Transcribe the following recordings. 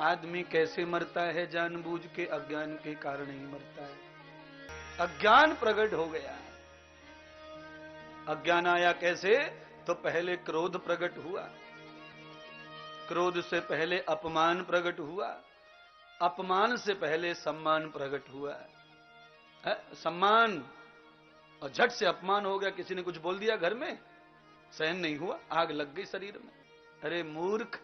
आदमी कैसे मरता है? जानबूझ के अज्ञान के कारण ही मरता है। अज्ञान प्रकट हो गया। अज्ञान आया कैसे? तो पहले क्रोध प्रकट हुआ, क्रोध से पहले अपमान प्रकट हुआ, अपमान से पहले सम्मान प्रकट हुआ। सम्मान और झट से अपमान हो गया। किसी ने कुछ बोल दिया घर में, सहन नहीं हुआ, आग लग गई शरीर में। अरे मूर्ख,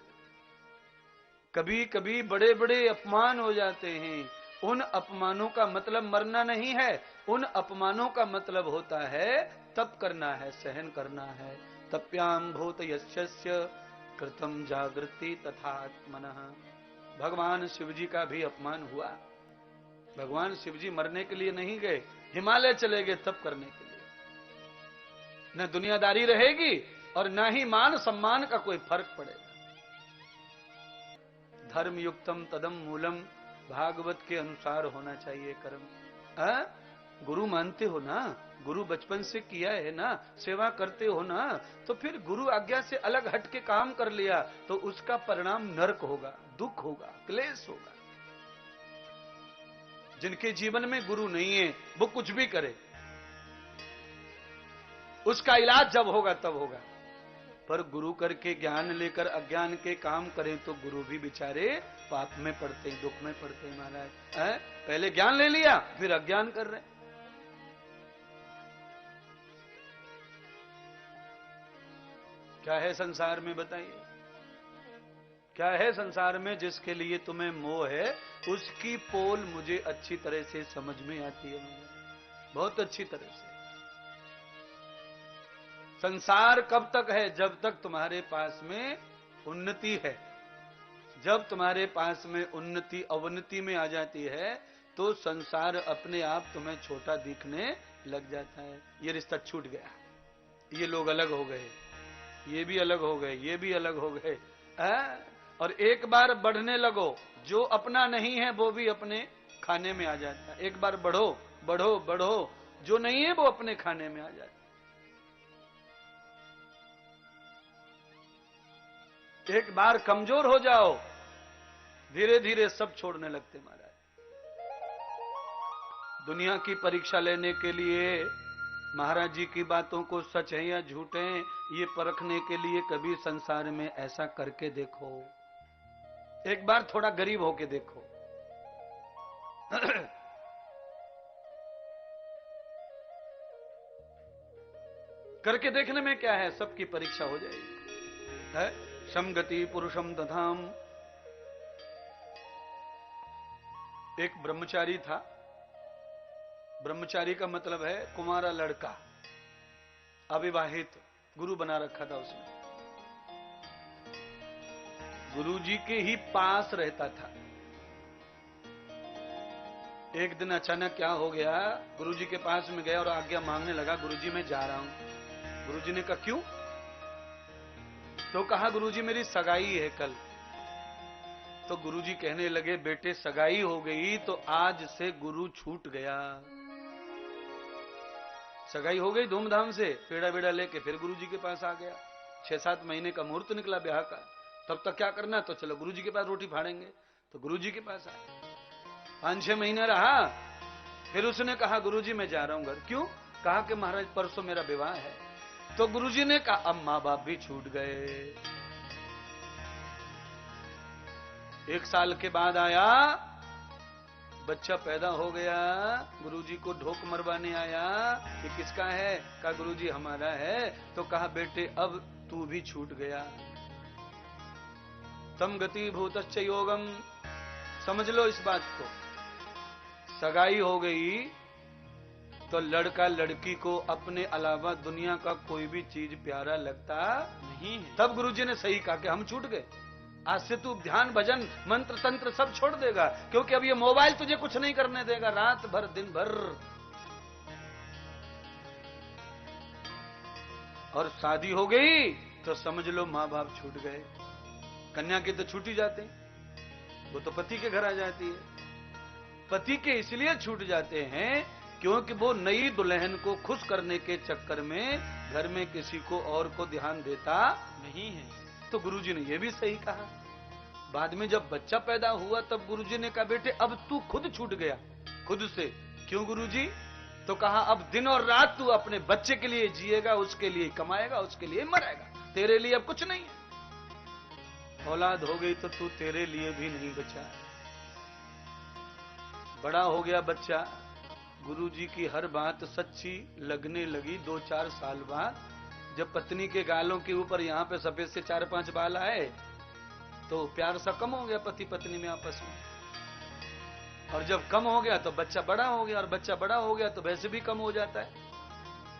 कभी कभी बड़े बड़े अपमान हो जाते हैं। उन अपमानों का मतलब मरना नहीं है, उन अपमानों का मतलब होता है तप करना है, सहन करना है। तप्याम भूत यस्य कृतम जागृति तथात्मनः। भगवान शिव जी का भी अपमान हुआ। भगवान शिव जी मरने के लिए नहीं गए, हिमालय चले गए तप करने के लिए। न दुनियादारी रहेगी और न ही मान सम्मान का कोई फर्क पड़ेगा। धर्म युक्तम तदम मूलम, भागवत के अनुसार होना चाहिए कर्म। गुरु मानते हो ना, गुरु बचपन से किया है ना, सेवा करते हो ना, तो फिर गुरु आज्ञा से अलग हट के काम कर लिया तो उसका परिणाम नरक होगा, दुख होगा, क्लेश होगा। जिनके जीवन में गुरु नहीं है वो कुछ भी करे, उसका इलाज जब होगा तब होगा। पर गुरु करके ज्ञान लेकर अज्ञान के काम करें तो गुरु भी बेचारे पाप में पड़ते हैं, दुख में पड़ते हैं महाराज। पहले ज्ञान ले लिया फिर अज्ञान कर रहे हैं। क्या है संसार में बताइए? क्या है संसार में जिसके लिए तुम्हें मोह है? उसकी पोल मुझे अच्छी तरह से समझ में आती है, बहुत अच्छी तरह से। संसार कब तक है? जब तक तुम्हारे पास में उन्नति है। जब तुम्हारे पास में उन्नति अवनति में आ जाती है तो संसार अपने आप तुम्हें छोटा दिखने लग जाता है। ये रिश्ता छूट गया, ये लोग अलग हो गए, ये भी अलग हो गए, ये भी अलग हो गए। और एक बार बढ़ने लगो, जो अपना नहीं है वो भी अपने खाने में आ जाता है। एक बार बढ़ो बढ़ो बढ़ो, जो नहीं है वो अपने खाने में आ जाता है। एक बार कमजोर हो जाओ, धीरे धीरे सब छोड़ने लगते महाराज। दुनिया की परीक्षा लेने के लिए महाराज जी की बातों को सच है या झूठ है ये परखने के लिए कभी संसार में ऐसा करके देखो। एक बार थोड़ा गरीब होके देखो। करके देखने में क्या है, सबकी परीक्षा हो जाएगी। है समगति पुरुषम दधाम। एक ब्रह्मचारी था। ब्रह्मचारी का मतलब है कुमारा लड़का, अविवाहित, गुरु बना रखा था उसने। गुरु जी के ही पास रहता था। एक दिन अचानक क्या हो गया, गुरु जी के पास में गया और आज्ञा मांगने लगा, गुरु जी मैं जा रहा हूं। गुरु जी ने कहा क्यों? तो कहा गुरु जी मेरी सगाई है कल। तो गुरु जी कहने लगे बेटे सगाई हो गई तो आज से गुरु छूट गया। सगाई हो गई धूमधाम से, पेड़ा बेड़ा लेके फिर गुरु जी के पास आ गया। 6-7 महीने का मुहूर्त निकला ब्याह का। तब तक क्या करना, तो चलो गुरु जी के पास रोटी फाड़ेंगे। तो गुरु जी के पास आए, 5-6 महीने रहा। फिर उसने कहा गुरु जी मैं जा रहा हूं घर। क्यों? कहा कि महाराज परसों मेरा विवाह है। तो गुरु जी ने कहा अब मां बाप भी छूट गए। 1 साल के बाद आया, बच्चा पैदा हो गया। गुरुजी को ढोक मरवाने आया, ये किसका है? कहा गुरुजी हमारा है। तो कहा बेटे अब तू भी छूट गया। तम गति भूतश्च योगम। समझ लो इस बात को। सगाई हो गई तो लड़का लड़की को अपने अलावा दुनिया का कोई भी चीज प्यारा लगता नहीं है। तब गुरुजी ने सही कहा कि हम छूट गए। आज से तू ध्यान भजन मंत्र तंत्र सब छोड़ देगा, क्योंकि अब ये मोबाइल तुझे कुछ नहीं करने देगा रात भर दिन भर। और शादी हो गई तो समझ लो मां बाप छूट गए। कन्या के तो छूट ही जाते, वो तो पति के घर आ जाती है। पति के इसलिए छूट जाते हैं क्योंकि वो नई दुल्हन को खुश करने के चक्कर में घर में किसी को और को ध्यान देता नहीं है। तो गुरुजी ने यह भी सही कहा। बाद में जब बच्चा पैदा हुआ तब गुरुजी ने कहा बेटे अब तू खुद छूट गया खुद से। क्यों गुरुजी? तो कहा अब दिन और रात तू अपने बच्चे के लिए जिएगा, उसके लिए कमाएगा, उसके लिए मरेगा, तेरे लिए अब कुछ नहीं है। औलाद हो गई तो तू तेरे लिए भी नहीं बचा। बड़ा हो गया बच्चा, गुरुजी की हर बात सच्ची लगने लगी। 2-4 साल बाद जब पत्नी के गालों के ऊपर यहां पे सफेद से 4-5 बाल आए तो प्यार सा कम हो गया पति पत्नी में आपस में। और जब कम हो गया तो बच्चा बड़ा हो गया, और बच्चा बड़ा हो गया तो वैसे भी कम हो जाता है,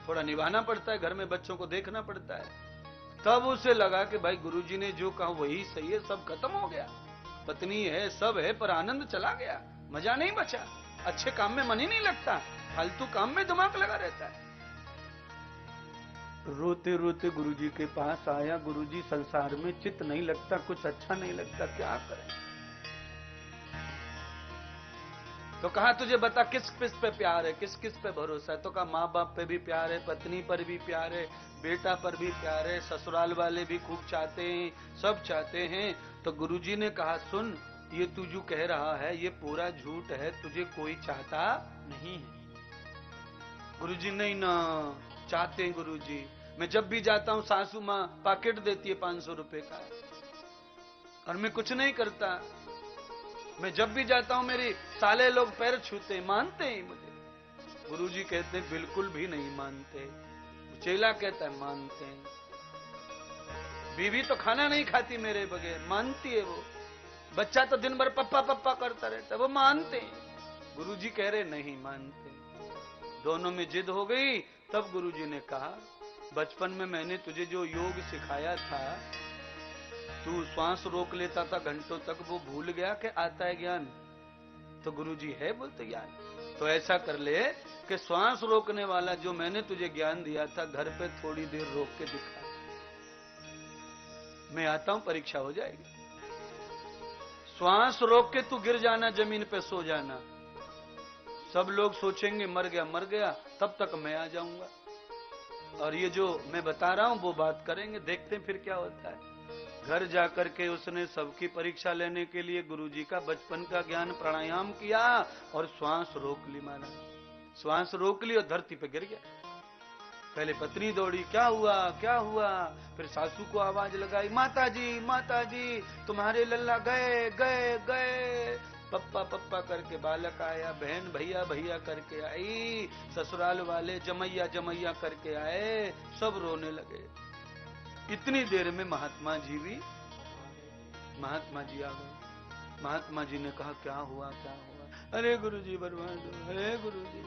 थोड़ा निभाना पड़ता है, घर में बच्चों को देखना पड़ता है। तब उसे लगा कि भाई गुरुजी ने जो कहा वही सही है, सब खत्म हो गया, पत्नी है सब है पर आनंद चला गया, मजा नहीं बचा, अच्छे काम में मन ही नहीं लगता, फालतू काम में दिमाग लगा रहता है। रोते रोते गुरुजी के पास आया, गुरुजी संसार में चित्त नहीं लगता, कुछ अच्छा नहीं लगता, क्या करें? तो कहा तुझे बता किस किस पे प्यार है, किस किस पे भरोसा है? तो कहा माँ बाप पे भी प्यार है, पत्नी पर भी प्यार है, बेटा पर भी प्यार है, ससुराल वाले भी खूब चाहते हैं, सब चाहते हैं। तो गुरुजी ने कहा सुन, ये तू जो कह रहा है ये पूरा झूठ है, तुझे कोई चाहता नहीं है। गुरुजी नहीं ना, चाहते हैं गुरुजी। मैं जब भी जाता हूं सासू माँ पैकेट देती है 500 रुपए का, और मैं कुछ नहीं करता। मैं जब भी जाता हूं मेरे साले लोग पैर छूते, मानते हैं मुझे। गुरुजी कहते हैं बिल्कुल भी नहीं मानते। चेला कहता है मानते हैं। बीवी तो खाना नहीं खाती मेरे बगैर, मानती है वो। बच्चा तो दिन भर पप्पा पप्पा करता रहता है, वो मानते हैं। गुरुजी कह रहे नहीं मानते। दोनों में जिद हो गई। तब गुरुजी ने कहा बचपन में मैंने तुझे जो योग सिखाया था, तू श्वास रोक लेता था घंटों तक, वो भूल गया कि आता है ज्ञान? तो गुरुजी है बोलते ज्ञान। तो ऐसा कर ले कि श्वास रोकने वाला जो मैंने तुझे ज्ञान दिया था घर पे थोड़ी देर रोक के दिखा, मैं आता हूं, परीक्षा हो जाएगी। श्वास रोक के तू गिर जाना, जमीन पे सो जाना, सब लोग सोचेंगे मर गया मर गया, तब तक मैं आ जाऊंगा और ये जो मैं बता रहा हूं वो बात करेंगे, देखते हैं फिर क्या होता है। घर जाकर के उसने सबकी परीक्षा लेने के लिए गुरुजी का बचपन का ज्ञान प्राणायाम किया और श्वास रोक ली। माना श्वास रोक ली और धरती पे गिर गया। पहले पत्नी दौड़ी, क्या हुआ क्या हुआ? फिर सासू को आवाज लगाई, माता जी तुम्हारे लल्ला गए गए गए। पप्पा पप्पा करके बालक आया, बहन भैया भैया करके आई, ससुराल वाले जमैया जमैया करके आए, सब रोने लगे। इतनी देर में महात्मा जी भी, महात्मा जी आ गए। महात्मा जी ने कहा क्या हुआ क्या हुआ? अरे गुरुजी बर्बाद हो, अरे गुरुजी,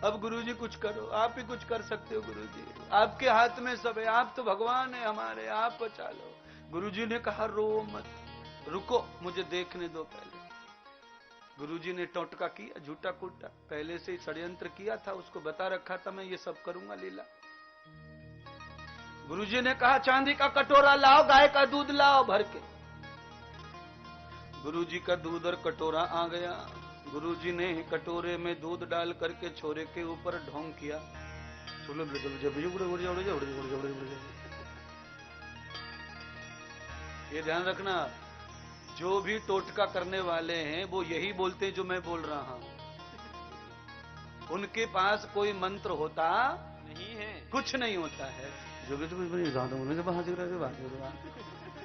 अब गुरुजी कुछ करो, आप ही कुछ कर सकते हो गुरुजी, आपके हाथ में सब है, आप तो भगवान है हमारे, आप बचा लो। गुरुजी ने कहा रो मत, रुको मुझे देखने दो पहले। गुरुजी ने टोटका किया, झूठा कूटा, पहले से ही षड्यंत्र किया था, उसको बता रखा था मैं ये सब करूंगा लीला। गुरुजी ने कहा चांदी का कटोरा लाओ, गाय का दूध लाओ भर के। गुरुजी का दूध और कटोरा आ गया। गुरुजी ने कटोरे में दूध डाल करके छोरे के ऊपर ढोंग किया। ये ध्यान रखना, जो भी टोटका करने वाले हैं वो यही बोलते हैं जो मैं बोल रहा हूं। उनके पास कोई मंत्र होता नहीं है, कुछ नहीं होता है। जो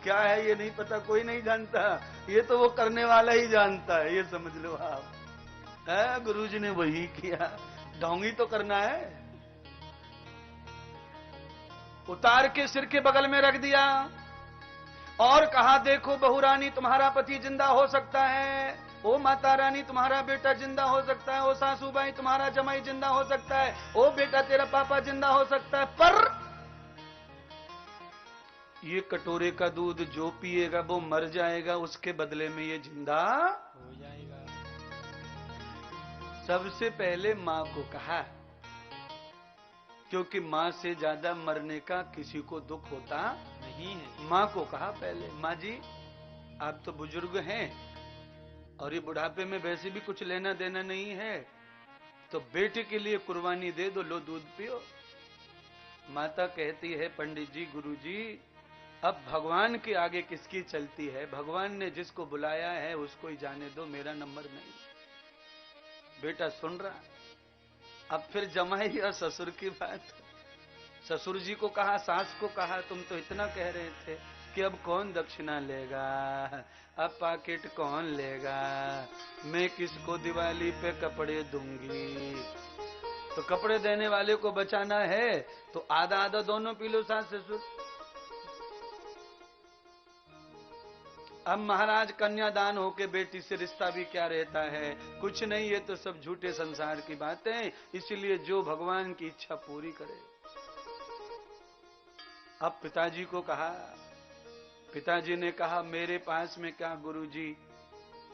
क्या है ये नहीं पता, कोई नहीं जानता, ये तो वो करने वाला ही जानता है, ये समझ लो आप। गुरुजी ने वही किया, ढोंगी तो करना है। उतार के सिर के बगल में रख दिया और कहा देखो बहू रानी तुम्हारा पति जिंदा हो सकता है, ओ माता रानी तुम्हारा बेटा जिंदा हो सकता है, ओ सासूबाई तुम्हारा जमाई जिंदा हो सकता है, ओ बेटा तेरा पापा जिंदा हो सकता है, पर ये कटोरे का दूध जो पिएगा वो मर जाएगा, उसके बदले में ये जिंदा हो जाएगा। सबसे पहले मां को कहा, क्योंकि मां से ज्यादा मरने का किसी को दुख होता नहीं है। मां को कहा पहले, मां जी आप तो बुजुर्ग हैं और ये बुढ़ापे में वैसे भी कुछ लेना देना नहीं है, तो बेटे के लिए कुर्बानी दे दो, लो दूध पियो। माता कहती है पंडित जी गुरुजी अब भगवान के आगे किसकी चलती है? भगवान ने जिसको बुलाया है उसको ही जाने दो, मेरा नंबर नहीं। बेटा सुन रहा? अब फिर जमाई और ससुर की बात। ससुर जी को कहा, सास को कहा, तुम तो इतना कह रहे थे कि अब कौन दक्षिणा लेगा, अब पैकेट कौन लेगा, मैं किसको दिवाली पे कपड़े दूंगी। तो कपड़े देने वाले को बचाना है तो आधा आधा दोनों पी लो सास ससुर। अब महाराज कन्यादान होके बेटी से रिश्ता भी क्या रहता है? कुछ नहीं, ये तो सब झूठे संसार की बातें। इसलिए जो भगवान की इच्छा पूरी करे। अब पिताजी को कहा, पिताजी ने कहा मेरे पास में क्या गुरुजी,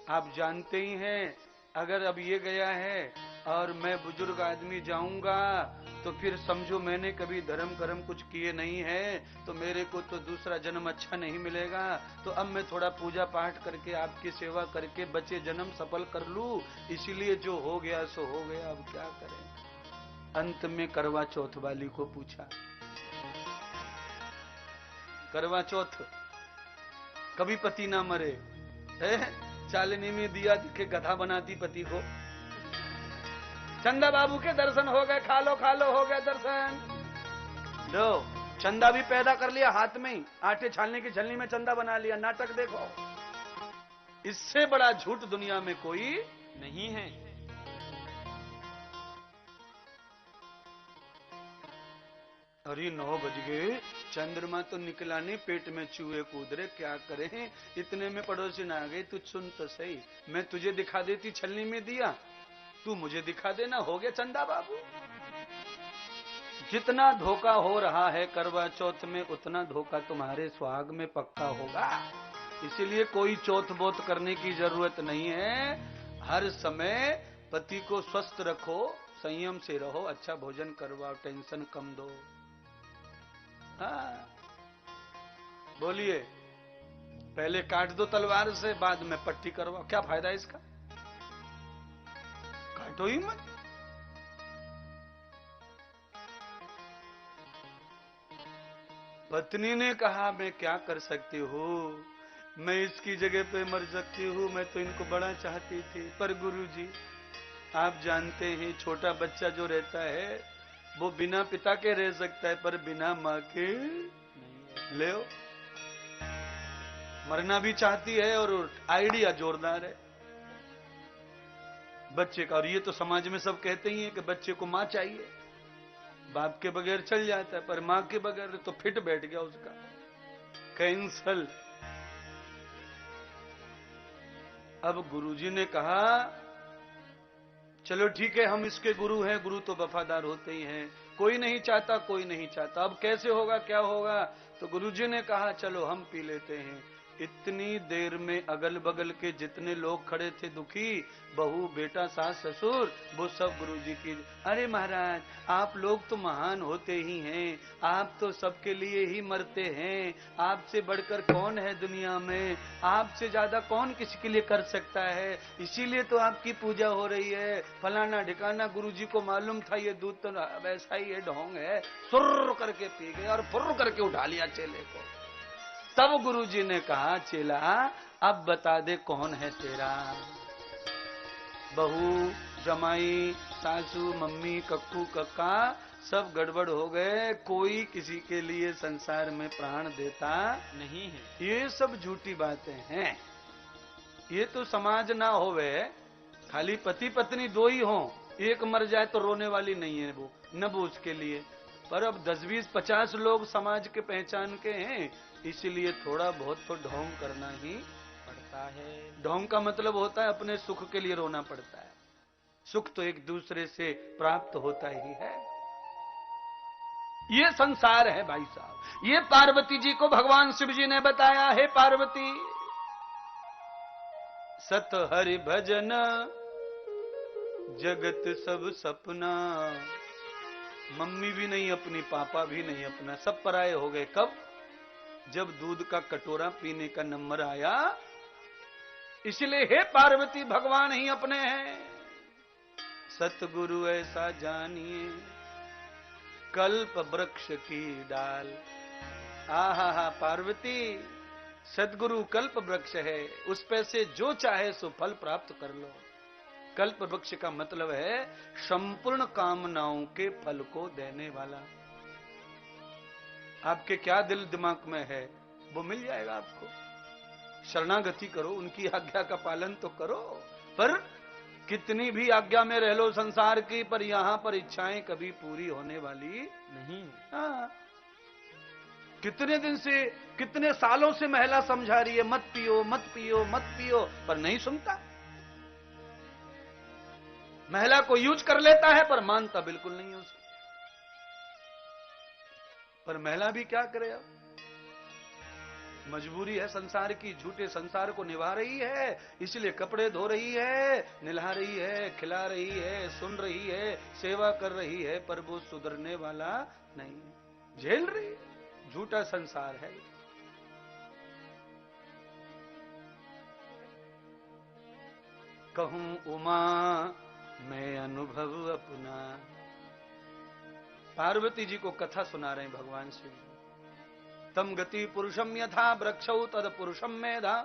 आप जानते ही हैं अगर अब ये गया है और मैं बुजुर्ग आदमी जाऊंगा तो फिर समझो मैंने कभी धर्म कर्म कुछ किए नहीं है तो मेरे को तो दूसरा जन्म अच्छा नहीं मिलेगा। तो अब मैं थोड़ा पूजा पाठ करके आपकी सेवा करके बचे जन्म सफल कर लूं, इसीलिए जो हो गया सो हो गया, अब क्या करें। अंत में करवा चौथ वाली को पूछा, करवा चौथ कभी पति ना मरे है, चालनी में दिया दिखे गधा बनाती पति को। चंदा बाबू के दर्शन हो गए, खा लो हो गए दर्शन। लो चंदा भी पैदा कर लिया हाथ में ही, आटे छालने की छलनी में चंदा बना लिया। नाटक देखो, इससे बड़ा झूठ दुनिया में कोई नहीं है। अरे 9 बज गए, चंद्रमा तो निकला नहीं, पेट में चूहे कूद रहे, क्या करें। इतने में पड़ोसी आ गई, तू सुन तो सही, मैं तुझे दिखा देती छलनी में दिया, तू मुझे दिखा देना, हो गया चंदा बाबू। जितना धोखा हो रहा है करवा चौथ में, उतना धोखा तुम्हारे सुहाग में पक्का होगा। इसीलिए कोई चौथ बोत करने की जरूरत नहीं है। हर समय पति को स्वस्थ रखो, संयम से रहो, अच्छा भोजन करवाओ, टेंशन कम दो। हाँ बोलिए, पहले काट दो तलवार से, बाद में पट्टी करवाओ, क्या फायदा इसका? काटो ही मत। पत्नी ने कहा मैं क्या कर सकती हूँ, मैं इसकी जगह पे मर सकती हूँ, मैं तो इनको बड़ा चाहती थी, पर गुरुजी आप जानते हैं छोटा बच्चा जो रहता है वो बिना पिता के रह सकता है पर बिना माँ के नहीं। ले मरना भी चाहती है और आइडिया जोरदार है बच्चे का। और ये तो समाज में सब कहते ही हैं कि बच्चे को माँ चाहिए, बाप के बगैर चल जाता है, पर माँ के बगैर तो फिट बैठ गया उसका, कैंसल। अब गुरुजी ने कहा चलो ठीक है, हम इसके गुरु हैं, गुरु तो वफादार होते ही हैं, कोई नहीं चाहता, कोई नहीं चाहता, अब कैसे होगा, क्या होगा? तो गुरुजी ने कहा चलो हम पी लेते हैं। इतनी देर में अगल बगल के जितने लोग खड़े थे दुखी, बहू बेटा सास ससुर, वो सब गुरुजी की, अरे महाराज आप लोग तो महान होते ही हैं, आप तो सबके लिए ही मरते हैं, आपसे बढ़कर कौन है दुनिया में, आपसे ज्यादा कौन किसी के लिए कर सकता है, इसीलिए तो आपकी पूजा हो रही है, फलाना ढिकाना। गुरुजी को मालूम था ये दूध तो वैसा ही है, ढोंग है, सुर्र करके पी गए और फुर्र करके उठा लिया चेले को। तब गुरुजी ने कहा चेला अब बता दे कौन है तेरा। बहू जमाई सासू मम्मी कक्कू कक्का सब गड़बड़ हो गए, कोई किसी के लिए संसार में प्राण देता नहीं है। ये सब झूठी बातें हैं, ये तो समाज ना होवे, खाली पति पत्नी दो ही हों, एक मर जाए तो रोने वाली नहीं है वो, न वो उसके लिए, पर अब 10-20-50 लोग समाज के पहचान के हैं, इसलिए थोड़ा बहुत तो ढोंग करना ही पड़ता है। ढोंग का मतलब होता है अपने सुख के लिए रोना पड़ता है, सुख तो एक दूसरे से प्राप्त होता ही है। ये संसार है भाई साहब। ये पार्वती जी को भगवान शिव जी ने बताया, हे पार्वती सत हरि भजन जगत सब सपना। मम्मी भी नहीं अपनी, पापा भी नहीं अपना, सब पराये हो गए। कब? जब दूध का कटोरा पीने का नंबर आया। इसलिए हे पार्वती भगवान ही अपने हैं। सतगुरु ऐसा जानिए कल्प वृक्ष की डाल, आहा हा पार्वती, सदगुरु कल्प वृक्ष है, उस पे से जो चाहे सो फल प्राप्त कर लो। कल्प वृक्ष का मतलब है संपूर्ण कामनाओं के फल को देने वाला। आपके क्या दिल दिमाग में है वो मिल जाएगा आपको। शरणागति करो, उनकी आज्ञा का पालन तो करो। पर कितनी भी आज्ञा में रह लो संसार की, पर यहां पर इच्छाएं कभी पूरी होने वाली नहीं। हाँ, कितने दिन से, कितने सालों से महिला समझा रही है मत पियो मत पियो मत पियो, पर नहीं सुनता। महिला को यूज कर लेता है पर मानता बिल्कुल नहीं है उसको। पर महिला भी क्या करे, अब मजबूरी है संसार की, झूठे संसार को निभा रही है, इसलिए कपड़े धो रही है, निला रही है, खिला रही है, सुन रही है, सेवा कर रही है, पर वो सुधरने वाला नहीं, झेल रही है। झूठा संसार है। कहूं उमा मैं अनुभव अपना। पार्वती जी को कथा सुना रहे हैं भगवान शिव। तम गति पुरुषम यथा वृक्षौ तद पुरुषम मेधा।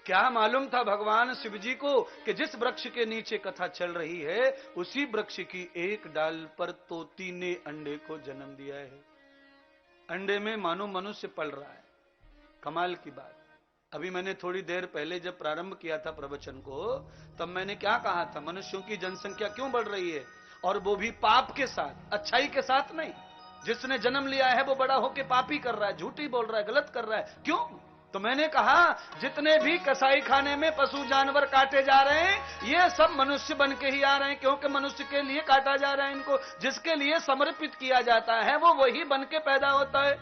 क्या मालूम था भगवान शिव जी को कि जिस वृक्ष के नीचे कथा चल रही है उसी वृक्ष की एक डाल पर तोती ने अंडे को जन्म दिया है। अंडे में मानो मनुष्य पल रहा है। कमाल की बात। अभी मैंने थोड़ी देर पहले जब प्रारंभ किया था प्रवचन को, तब मैंने क्या कहा था, मनुष्यों की जनसंख्या क्यों बढ़ रही है, और वो भी पाप के साथ, अच्छाई के साथ नहीं। जिसने जन्म लिया है वो बड़ा होके पापी कर रहा है, झूठी बोल रहा है, गलत कर रहा है। क्यों? तो मैंने कहा जितने भी कसाई खाने में पशु जानवर काटे जा रहे हैं ये सब मनुष्य बन के ही आ रहे हैं, क्योंकि मनुष्य के लिए काटा जा रहा है इनको। जिसके लिए समर्पित किया जाता है वो वही बन के पैदा होता है।